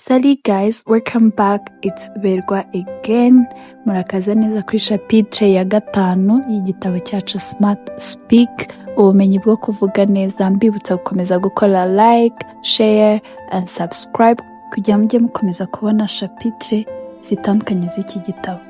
Salut guys, welcome back. It's Berwa again. Murakaza neza kuri chapitre ya 5 y'igitabo cyacu Smart Speak, ubumenyi bwo kuvuga neza. Mbibutsa gukomeza gukora like, share and subscribe kugira mujye mukomeza kubona chapitre zitandukanye z'iki gitabo.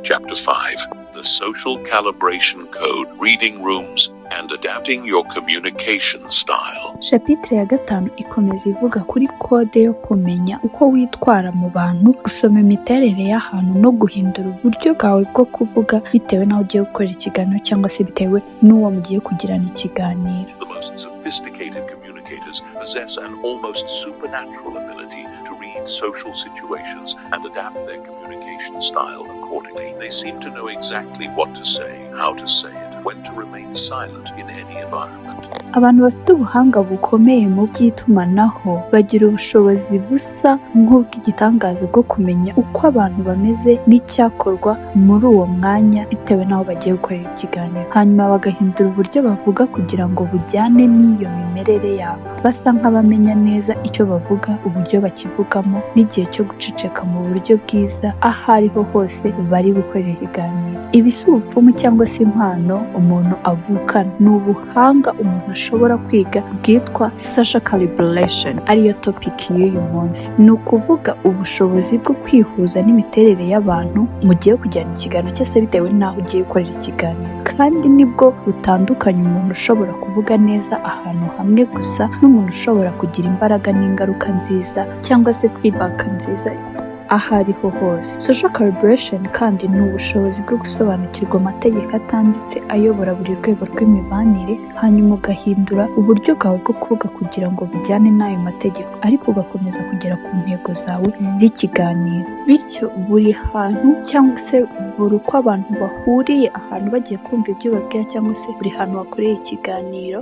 Chapter 5, The Social Calibration Code, Reading Rooms, and Adapting Your Communication Style. Chapitre ya 5 ikomeza ivuga kuri kode yo kumenya uko witwara mu bantu, gusoma imiterere y'ahantu no guhindura uburyo bwawe bwo kuvuga bitewe n'aho ugiye gukora ikiganiro cyangwa se bitewe n'uwo mugiye kugirana ikiganiro. The most sophisticated communicators possess an almost supernatural ability to read social situations and adapt their communication style accordingly. They seem to know exactly what to say, how to say it, when to remain silent in any environment. Abantu bafite ubuhanga bukomeye mu by'itumanaho bagira ubushobozi busa nk'ubw'igitangaza bwo kumenya uko abantu bameze n'icyakorwa muri uwo mwanya bitewe n'aho bagiye gukorera ikiganiro, hanyuma bagahindura uburyo bavuga kugira ngo bujyane n'iyo mimerere yabo. Basa nk'abamenya neza icyo bavuga, uburyo bakivugamo n'igihe cyo guceceka mu buryo bwiza aho ariho hose bari gukorera ikiganiro. Ibi si ubupfumu cyangwa se impano umuntu avukana, ni ubuhanga umuntu ashobora kwiga bwitwa social calibration, ariyo topic y'uyu munsi. Ni ukuvuga ubushobozi bwo kwihuza n'imiterere y'abantu mu gihe kujyana ikiganiro cyose bitewe n'aho ugiye gukorera ikiganiro, kandi nibwo butandukanye umuntu ushobora kuvuga neza ahantu hamwe gusa n'umuntu ushobora kugira imbaraga n'ingaruka nziza cyangwa se feedback nziza aho ariho hose. Social calibration kandi ni ubushobozi bwo gusobanukirwa amategeko atanditse ayobora buri rwego rw'imibanire, hanyuma ugahindura uburyo bwawe bwo kuvuga kugira ngo bujyane n'ayo mategeko, ariko ugakomeza kugera ku ntego zawe z'ikiganiro. Bityo buri hantu cyangwa se buri uko abantu bahuriye ahantu bagiye kumva ibyo babwira cyangwa se buri hantu bakoreye ikiganiro,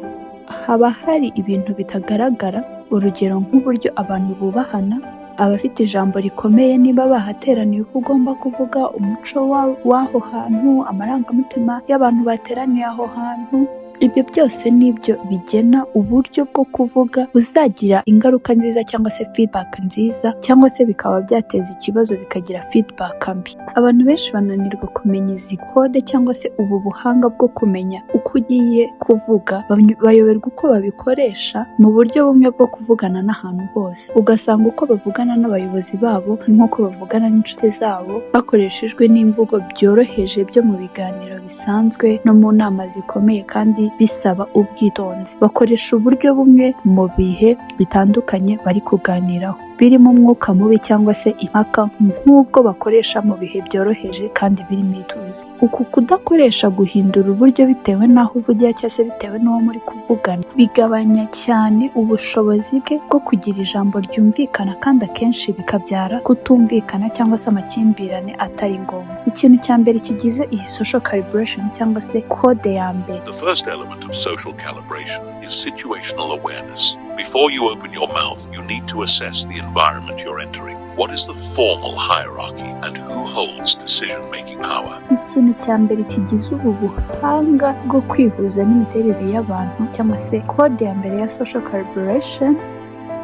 haba hari ibintu bitagaragara, urugero nk'uburyo abantu bubahana, abafite ijambo rikomeye niba bahateraniye uko ugomba kuvuga, umuco w'aho hantu, amarangamutima y'abantu bateraniye aho hantu. Ibyo byose nibyo bigena uburyo bwo kuvuga buzagira ingaruka nziza cyangwa se feedback nziza, cyangwa se bikaba byateza ikibazo bikagira feedback mbi. Abantu benshi bananirwa kumenya izi kode cyangwa se ubu buhanga bwo kumenya uko ugiye kuvuga, bayoberwa uko babikoresha mu buryo bumwe bwo kuvugana n'ahantu hose. Ugasanga uko bavugana n'abayobozi babo ni nk'uko bavugana n'inshuti zabo, bakoreshejwe n'imvugo byoroheje byo mu biganiro bisanzwe no mu nama zikomeye kandi bisaba ubwitonzi. Bakoresha uburyo bumwe mu bihe bitandukanye bari kuganiraho, birimo umwuka mubi cyangwa se impaka, nk'ubwo bakoresha mu bihe byoroheje kandi birimo ituze. Uku kudakoresha guhindura uburyo bitewe n'aho uvugira cyangwa se bitewe n'uwo muri kuvugana bigabanya cyane ubushobozi bwe bwo kugira ijambo ryumvikana, kandi akenshi bikabyara kutumvikana cyangwa se amakimbirane atari ngombwa. Ikintu cya mbere kigize iyi social calibration cyangwa se kode ya mbere. The first element of social calibration is situational awareness. Before you open your mouth, you need to assess the environment you're entering. What is the formal hierarchy and who holds decision-making power? Ikintu cya mbere kigize ubu buhanga bwo kwihuza n'imiterere y'abantu cyangwa se kode ya mbere ya social calibration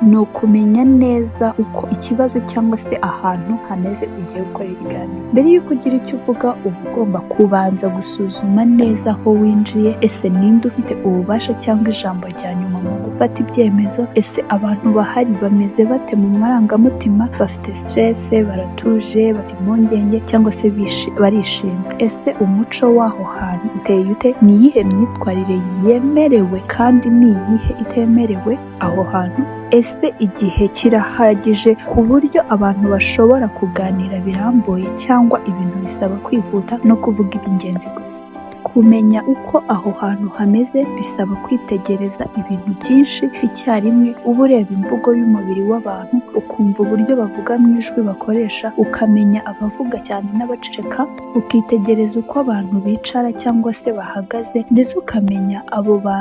ni ukumenya neza uko ikibazo cyangwa se ahantu hameze ugiye gukora ikiganiro. Mbere y'uko ugira icyo uvuga, uba ugomba kubanza gusuzuma neza aho winjiye. Ese ninde ufite ububasha cyangwa ijambo rya nyuma mu gufata ibyemezo? Ese abantu bahari bameze bate mu marangamutima? Bafite stress, baratuje, bafite impungenge cyangwa se barishimye? Ese umuco w'aho hantu uteye ute? Ni iyihe myitwarire yemerewe kandi ni iyihe itemerewe aho hantu? Ese igihe kirahagije ku buryo abantu bashobora kuganira birambuye cyangwa ibintu bisaba kwihuta no kuvuga iby'ingenzi gusa? Kumenya uko aho hantu hameze bisaba kwitegereza ibintu byinshi icyarimwe. Uba ureba imvugo y'umubiri w'abantu, ukumva uburyo bavuga mu ijwi bakoresha, ukamenya abavuga cyane n'abaceceka, ukitegereza uko abantu bicara cyangwa se bahagaze, ndetse ukamenya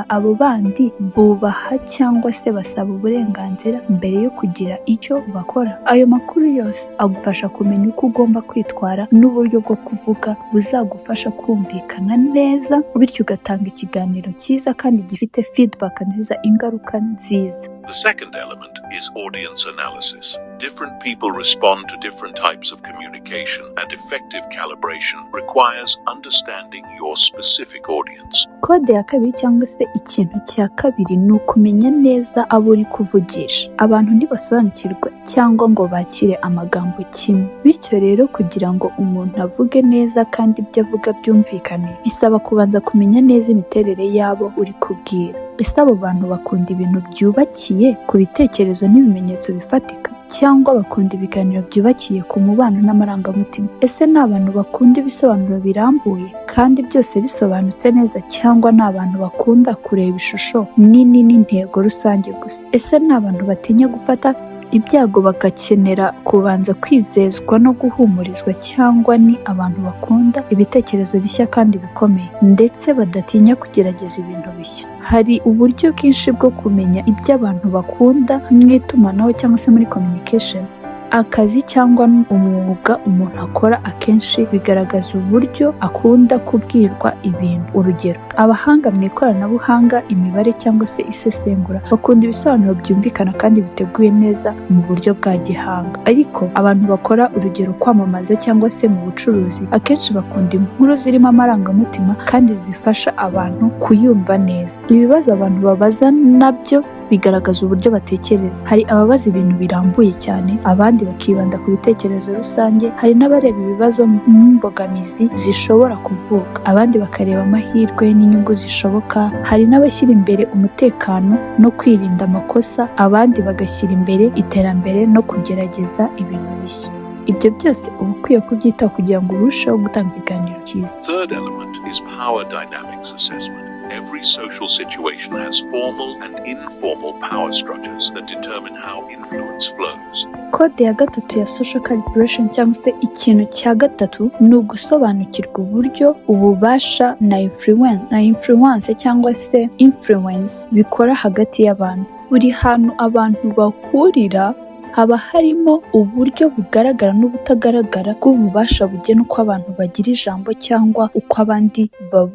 abo bandi bubaha cyangwa se basaba uburenganzira mbere yo kugira icyo bakora. Ayo makuru yose agufasha kumenya uko ugomba kwitwara n'uburyo bwo kuvuga buzagufasha kumvikana neza, bityo ugatanga ikiganiro cyiza kandi gifite feedback nziza, ingaruka nziza. The second element is audience analysis. Different people respond to different types of communication, and effective calibration requires understanding your specific audience. Kode ya kabiri cyangwa se ikintu cya kabiri ni ukumenya neza abo uri kuvugisha. Abantu ntibasobanukirwa cyangwa ngo bakire amagambo kimwe. Bityo rero kugira ngo umuntu avuge neza kandi ibyo avuga byumvikane, bisaba kubanza kumenya neza imiterere y'abo uri kubwira. Ese abo bantu bakunda ibintu byubakiye ku bitekerezo n'ibimenyetso bifatika, cyangwa bakunda ibiganiro byubakiye ku mubano n'amarangamutima? Ese ni abantu bakunda ibisobanuro birambuye kandi byose bisobanutse neza, cyangwa ni abantu bakunda kureba ishusho nini n'intego rusange gusa? Ese ni abantu batinya gufata ibyago bagakenera kubanza kwizezwa no guhumurizwa, cyangwa ni abantu bakunda ibitekerezo bishya kandi bikomeye ndetse badatinya kugerageza ibintu bishya? Hari uburyo bwinshi bwo kumenya ibyo abantu bakunda mu itumanaho cyangwa se muri communication. Akazi cyangwa umwuga umuntu akora akenshi bigaragaza uburyo akunda kubwirwa ibintu. Urugero, abahanga mu ikoranabuhanga, imibare cyangwa se isesengura bakunda ibisobanuro byumvikana kandi biteguye neza mu buryo bwa gihanga. Ariko abantu bakora urugero kwamamaza cyangwa se mu bucuruzi akenshi bakunda inkuru zirimo amarangamutima kandi zifasha abantu kuyumva neza. Ibibazo abantu babaza nabyo bigaragaza uburyo batekereza. Hari ababaza ibintu birambuye cyane, abandi bakibanda ku bitekerezo rusange. Hari n'abareba ibibazo nk'imbogamizi zishobora kuvuka, abandi bakareba amahirwe n'inyungu zishoboka. Hari n'abashyira imbere umutekano no kwirinda amakosa, abandi bagashyira imbere iterambere no kugerageza ibintu bishya. Ibyo byose uba ukwiye kubyitaho kugira ngo urusheho gutanga ikiganiro cyiza. Third element is power dynamics assessment. Every social situation has formal and informal power structures that determine how influence flows. Kode ya gatatu ya social calibration cyangwa se ikintu cya gatatu ni ugusobanukirwa uburyo ububasha na influence cyangwa se influence bikora hagati y'abantu. Buri hantu abantu bahurira haba harimo uburyo bugaragara n'ubutagaragara bw'ububasha bugena uko abantu bagira ijambo cyangwa uko abandi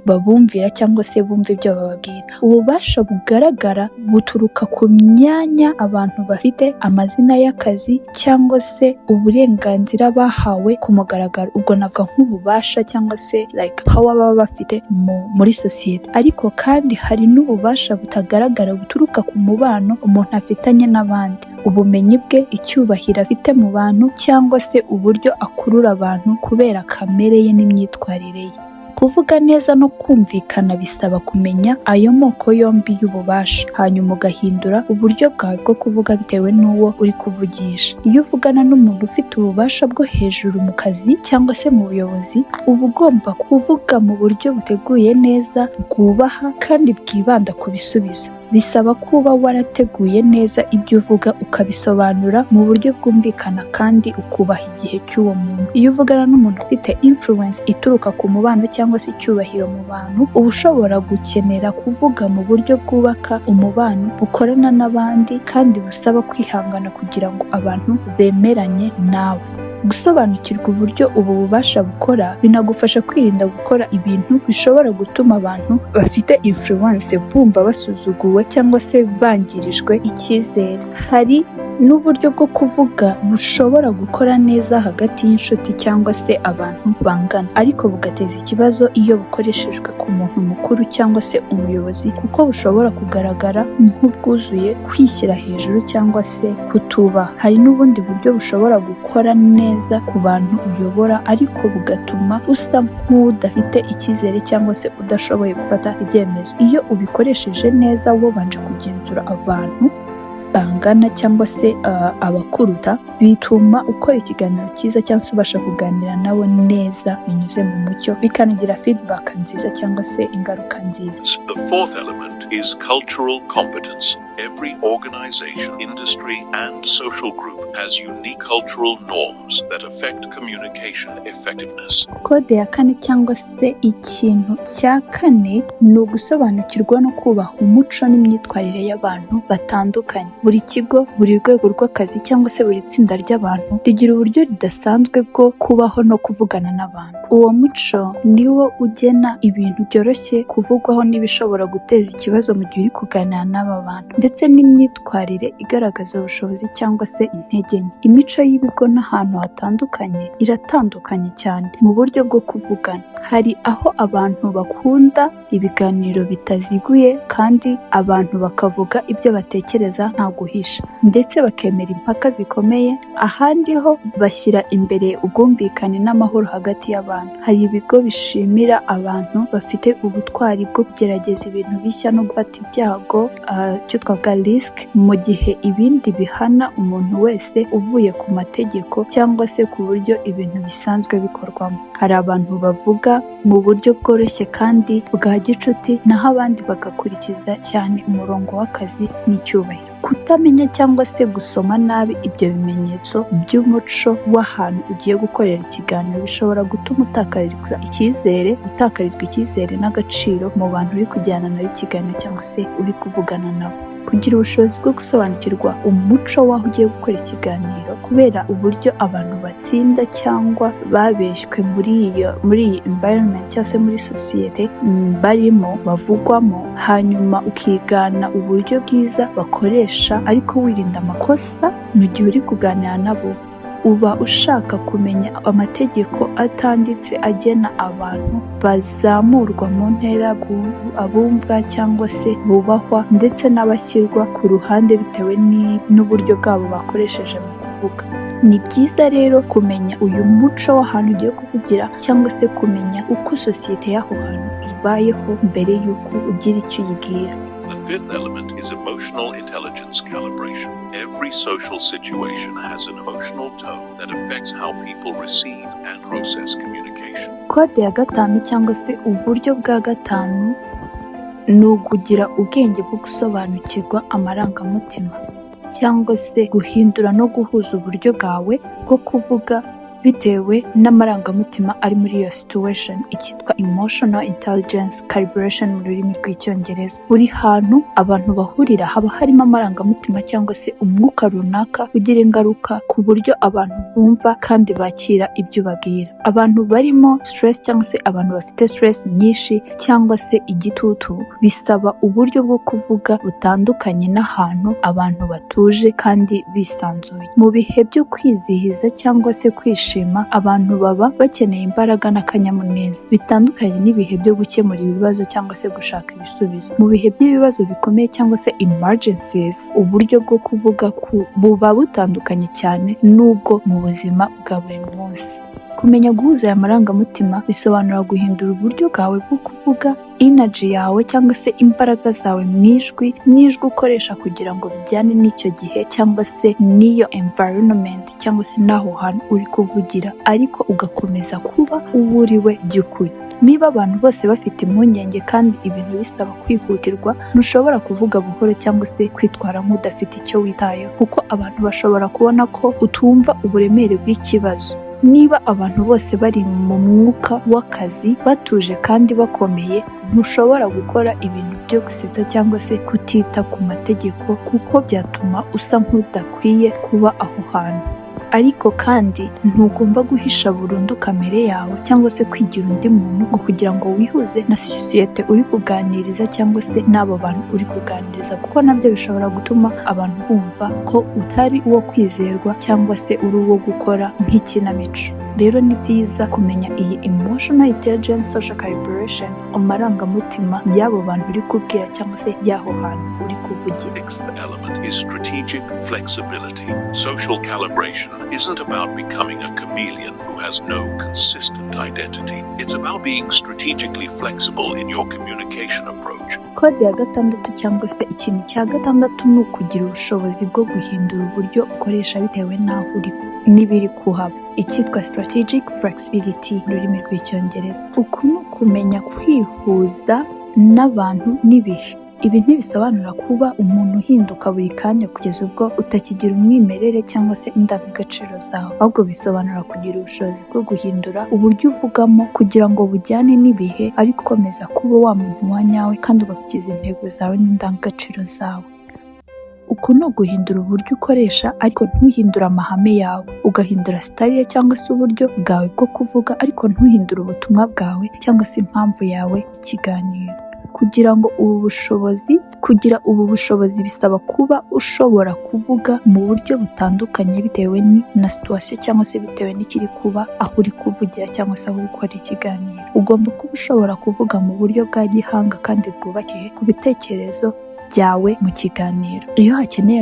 babumvira cyangwa se bumva ibyo bababwira. Ububasha bugaragara buturuka ku myanya abantu bafite, amazina y'akazi cyangwa se uburenganzira bahawe ku mugaragaro. Ubwo navuga nk'ububasha cyangwa se like power baba bafite muri sosiyete. Ariko kandi hari n'ububasha butagaragara buturuka ku mubano umuntu afitanye n'abandi, ubumenyi bwe, icyubahiro afite mu bantu, cyangwa se uburyo akurura abantu kubera kamere ye n'imyitwarire ye. Kuvuga neza no kumvikana bisaba kumenya ayo moko yombi y'ububasha, hanyuma ugahindura uburyo bwawe bwo kuvuga bitewe n'uwo uri kuvugisha. Iyo uvugana n'umuntu ufite ububasha bwo hejuru mu kazi cyangwa se mu buyobozi, uba ugomba kuvuga mu buryo buteguye neza, bwubaha kandi bwibanda ku bisubizo. Bisaba kuba warateguye neza ibyo uvuga, ukabisobanura mu buryo bwumvikana kandi ukubaha igihe cy'uwo muntu. Iyo uvugana n'umuntu ufite influence ituruka ku mubano cyangwa se icyubahiro mu bantu, uba ushobora gukenera kuvuga mu buryo bwubaka umubano, bukorana n'abandi kandi busaba kwihangana kugira ngo abantu bemeranye nawe. Gusobanukirwa uburyo ubu bubasha bukora binagufasha kwirinda gukora ibintu bishobora gutuma abantu bafite influence bumva basuzuguwe cyangwa se bangirijwe icyizere. Hari n'uburyo bwo kuvuga bushobora gukora neza hagati y'inshuti cyangwa se abantu bangana, ariko bugateza ikibazo iyo bukoreshejwe ku muntu mukuru cyangwa se umuyobozi, kuko bushobora kugaragara nk'ubwuzuye, kwishyira hejuru cyangwa se kutubaha. Hari n'ubundi buryo bushobora gukora neza ku bantu uyobora, ariko bugatuma usa nk'udafite icyizere cyangwa se udashoboye gufata ibyemezo. Iyo ubikoresheje neza wabanje kugenzura abantu bangana cyangwa se abakuruta, bituma ukora ikiganiro cyiza cyangwa se ubasha kuganira nabo neza binyuze mu mucyo, bikanagira feedback nziza cyangwa se ingaruka nziza. The fourth element is cultural competence. Every organization, industry, and social group has unique cultural norms that affect communication effectiveness. Kode ya kane cyangwa se ikintu cya kane ni ugusobanukirwa no kubaha umuco n'imyitwarire y'abantu batandukanye. Buri kigo, buri rwego rw'akazi cyangwa se buri tsinda ry'abantu rigira uburyo ridasanzwe bwo kubaho no kuvugana n'abantu. Uwo muco niwo ugena ibintu byoroshye kuvugwaho n'ibishobora guteza ikibazo mu gihe uri kuganira n'aba bantu. ndetse n'imyitwarire igaragaza ubushobozi cyangwa se intege nke. Imico y'ibigo n'ahantu hatandukanye iratandukanye cyane mu buryo bwo kuvugana. Hari aho abantu bakunda ibiganiro bitaziguye kandi abantu bakavuga ibyo batekereza nta guhisha, ndetse bakemera impaka zikomeye. Ahandi ho bashyira imbere ubwumvikane n'amahoro hagati y'abantu. Hari ibigo bishimira abantu bafite ubutwari bwo kugerageza ibintu bishya no gufata ibyago, icyo twavuga risk, mu gihe ibindi bihana umuntu wese uvuye ku mategeko cyangwa se ku buryo ibintu bisanzwe bikorwamo. Hari abantu bavuga mu buryo bworoshye kandi bwa gicuti, naho abandi bagakurikiza cyane umurongo w'akazi n'icyubahiro. Kutamenya cyangwa se gusoma nabi ibyo bimenyetso by'umuco w'ahantu ugiye gukorera ikiganiro bishobora gutuma utakarizwa icyizere n'agaciro mu bantu uri kujyana nabo ikiganiro cyangwa se uri kuvugana nabo. Kugira ubushobozi bwo gusobanukirwa umuco w'aho ugiye gukora ikiganiro, kubera uburyo abantu batsinda cyangwa babeshywe muri iyi environment cyangwa se muri sosiyete barimo bavugwamo, hanyuma ukigana uburyo bwiza bakoresha ariko wirinda amakosa mu gihe uri kuganira nabo. Uba ushaka kumenya amategeko atanditse agena abantu bazamurwa mu ntera, abumvwa cyangwa se bubahwa, ndetse n'abashyirwa ku ruhande bitewe n'uburyo bwabo bakoresheje mu kuvuga. Ni byiza rero kumenya uyu muco w'ahantu ugiye kuvugira cyangwa se kumenya uko sosiyete y'aho hantu ibayeho mbere y'uko ugira icyo uyibwira. The fifth element is emotional intelligence calibration. Every social situation has an emotional tone that affects how people receive and process communication. Kode ya gatanu cyangwa se uburyo bwa gatanu ni ukugira ubwenge bwo gusobanukirwa amarangamutima cyangwa se guhindura no guhuza uburyo bwawe bwo kuvuga bitewe n'amarangamutima ari muri iyo situation, ikitwa emotional intelligence calibration mu rurimi rw'icyongereza. Buri hantu abantu bahurira haba harimo amarangamutima cyangwa se umwuka runaka ugira ingaruka ku buryo abantu bumva kandi bakira ibyo babwira. Abantu barimo stress cyangwa se abantu bafite stress nyinshi cyangwa se igitutu bisaba uburyo bwo kuvuga butandukanye n'ahantu abantu batuje kandi bisanzuye. Mu bihe byo kwizihiza cyangwa se kwishima, abantu baba bakeneye imbaraga n'akanyamuneza, bitandukanye n'ibihe byo gukemura ibibazo cyangwa se gushaka ibisubizo. Mu bihe by'ibibazo bikomeye cyangwa se emergencies, uburyo bwo kuvuga buba butandukanye cyane n'ubwo mu buzima bwa buri munsi. Kumenya guhuza aya marangamutima bisobanura guhindura uburyo bwawe bwo kuvuga, energy yawe cyangwa se imbaraga zawe mu ijwi n'ijwi ukoresha kugira ngo bijyane n'icyo gihe cyangwa se n'iyo environment cyangwa se n'aho hantu uri kuvugira, ariko ugakomeza kuba uwo uriwe by'ukuri. Niba abantu bose bafite impungenge kandi ibintu bisaba kwihutirwa, ntushobora kuvuga buhoro cyangwa se kwitwara nk'udafite icyo witayeho, kuko abantu bashobora kubona ko utumva uburemere bw'ikibazo. Niba abantu bose bari mu mwuka w'akazi batuje kandi bakomeye, ntushobora gukora ibintu byo gusetsa cyangwa se kutita ku mategeko, kuko byatuma usa nk'udakwiye kuba aho hantu. Ariko kandi ntugomba guhisha burundu kamere yawe cyangwa se kwigira undi muntu ngo kugira ngo wihuze na sosiyete uri kuganiriza cyangwa se n'abo bantu uri kuganiriza, kuko nabyo bishobora gutuma abantu bumva ko utari uwo kwizerwa cyangwa se uri uwo gukora nk'ikinamico. Rero ni byiza kumenya iyi emotional intelligence social calibration, amarangamutima y'abo bantu uri kubwira cyangwa se y'aho hantu uri kuvugira. Next element is strategic flexibility. Social calibration isn't about becoming a chameleon who has no consistent identity. It's about being strategically flexible in your communication approach. Kode ya gatandatu cyangwa se ikintu cya gatandatu ni ukugira ubushobozi bwo guhindura uburyo ukoresha bitewe n'aho uri n'ibiri kuhaba, icyitwa strategic flexibility mu rurimi rw'icyongereza. Uku ni ukumenya kwihuza n'abantu n'ibihe. Ibi ntibisobanura kuba umuntu uhinduka buri kanya kugeza ubwo utakigira umwimerere cyangwa se indangagaciro zawe, ahubwo bisobanura kugira ubushobozi bwo guhindura uburyo uvugamo kugira ngo bujyane n'ibihe, ariko ukomeza kuba wa muntu wa nyawe kandi ugakurikiza intego zawe n'indangagaciro zawe. Uku ni uguhindura uburyo ukoresha ariko ntuhindure amahame yawe, ugahindura style cyangwa se uburyo bwawe bwo kuvuga ariko ntuhindure ubutumwa bwawe cyangwa se impamvu yawe y'ikiganiro. kugira ubu bushobozi bisaba kuba ushobora kuvuga mu buryo butandukanye bitewe na situation cyangwa se bitewe n'ikiri kuba aho uri kuvugira cyangwa se aho uri gukora ikiganiro. Ugomba kuba ushobora kuvuga mu buryo bwa gihanga kandi bwubakiye ku bitekerezo byawe mu kiganiro. Iyo hakeneye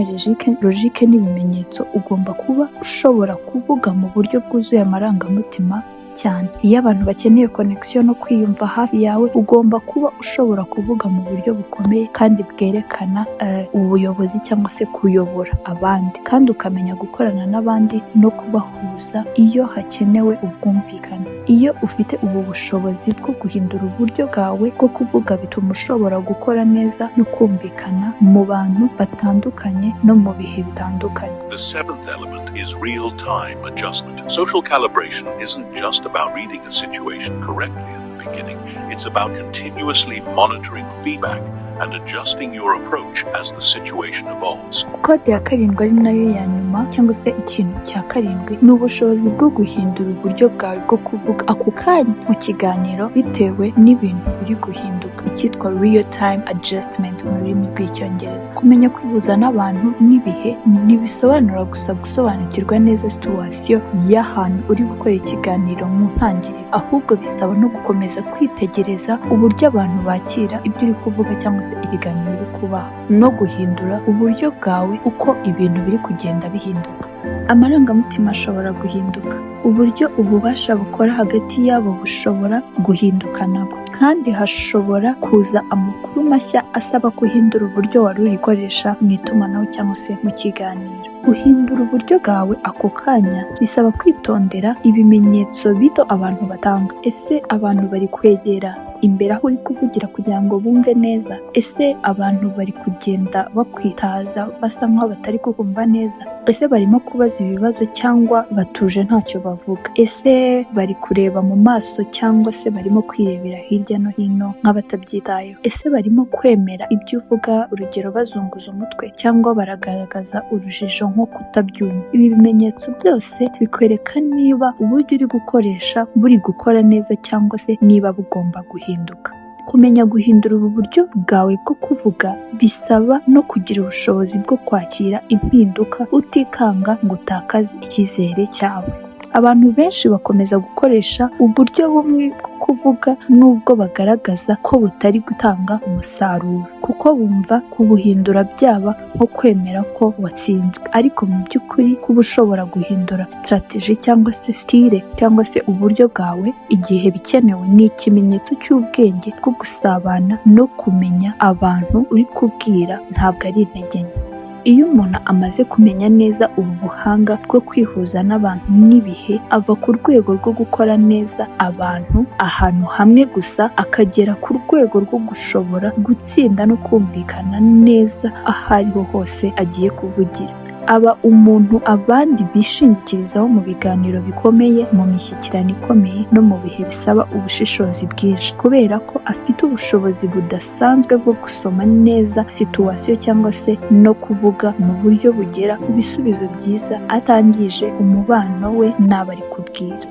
logike n'ibimenyetso, ugomba kuba ushobora kuvuga mu buryo bwuzuye amarangamutima cyane. Iyo abantu bakeneye connection no kwiyumva hafi yawe, ugomba kuba ushobora kuvuga mu buryo bukomeye kandi bwerekana ubuyobozi cyangwa se kuyobora abandi, kandi ukamenya gukorana n'abandi no kubahuza iyo hakenewe ubwumvikane. Iyo ufite ubu bushobozi bwo guhindura uburyo bwawe bwo kuvuga, bituma ushobora gukora neza no kumvikana mu bantu batandukanye no mu bihe bitandukanye. The seventh element is real-time adjustment. Social calibration isn't just about reading a situation correctly at the beginning. It's about continuously monitoring feedback and adjusting your approach as the situation evolves. Kode ya karindwi ari nayo ya nyuma cyangwa se ikintu cya karindwi ni ubushobozi bwo guhindura uburyo bwawe bwo kuvuga ako kanya mu kiganiro bitewe n'ibintu biri guhinduka, icyitwa real time adjustment mu rurimi rw'icyongereza. Kumenya kwihuza n'abantu n'ibihe ntibisobanura gusa gusobanukirwa neza situation y'ahantu uri gukora ikiganiro mu ntangiriro, ahubwo bisaba no gukomeza kwitegereza uburyo abantu bakira ibyo uri kuvuga cyangwa se ikiganiro uri kubaha, no guhindura uburyo bwawe uko ibintu biri kugenda bihinduka. Amarangamutima ashobora guhinduka, uburyo ububasha bukora hagati yabo bushobora guhinduka nabwo, kandi hashobora kuza amakuru mashya asaba guhindura uburyo wari uri gukoresha mu itumanaho cyangwa se mu kiganiro. Guhindura uburyo bwawe ako kanya bisaba kwitondera ibimenyetso bito abantu batanga. Ese abantu bari kwegera imbere aho uri kuvugira kugira ngo bumve neza? Ese abantu bari kugenda bakwitaza basa nkaho batari kukumva neza? Ese barimo kubaza ibibazo cyangwa batuje ntacyo bavuga? Ese bari kureba mu maso cyangwa se barimo kwirebera hirya no hino nk'abatabyitayeho? Ese barimo kwemera ibyo uvuga, urugero bazunguza umutwe, cyangwa baragaragaza urujijo nko kutabyumva? Ibi bimenyetso byose bikwereka niba uburyo uri gukoresha buri gukora neza cyangwa se niba bugomba guhinduka. Kumenya guhindura ubu buryo bwawe bwo kuvuga bisaba no kugira ubushobozi bwo kwakira impinduka utikanga ngo utakaze icyizere cyawe. Abantu benshi bakomeza gukoresha uburyo bumwe bwo kuvuga nubwo bagaragaza ko butari gutanga umusaruro, kuko bumva kubuhindura byaba nko kwemera ko watsinzwe. Ariko mu by'ukuri kuba ushobora guhindura strategy cyangwa se style cyangwa se uburyo bwawe igihe bikenewe ni ikimenyetso cy'ubwenge bwo gusabana no kumenya abantu uri kubwira, ntabwo ari intege nke. Iyo umuntu amaze kumenya neza ubu buhanga bwo kwihuza n'abantu n'ibihe, ava ku rwego rwo gukora neza abantu ahantu hamwe gusa akagera ku rwego rwo gushobora gutsinda no kumvikana neza aho ariho hose agiye kuvugira. Aba umuntu abandi bishingikirizaho mu biganiro bikomeye, mu mishyikirano ikomeye no mu bihe bisaba ubushishozi bwinshi, kubera ko afite ubushobozi budasanzwe bwo gusoma neza situation cyangwa se no kuvuga mu buryo bugera ku bisubizo byiza atangije umubano we n'abo ari kubwira.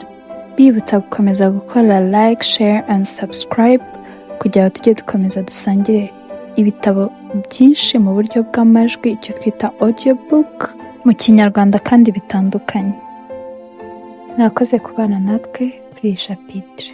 Bibutsa gukomeza gukora like, share and subscribe kugira ngo tujye dukomeza dusangire ibitabo byinshi mu buryo bw'amajwi, icyo twita audiobook mu Kinyarwanda kandi bitandukanye. Mwakoze kubana natwe kuri iyi chapitre.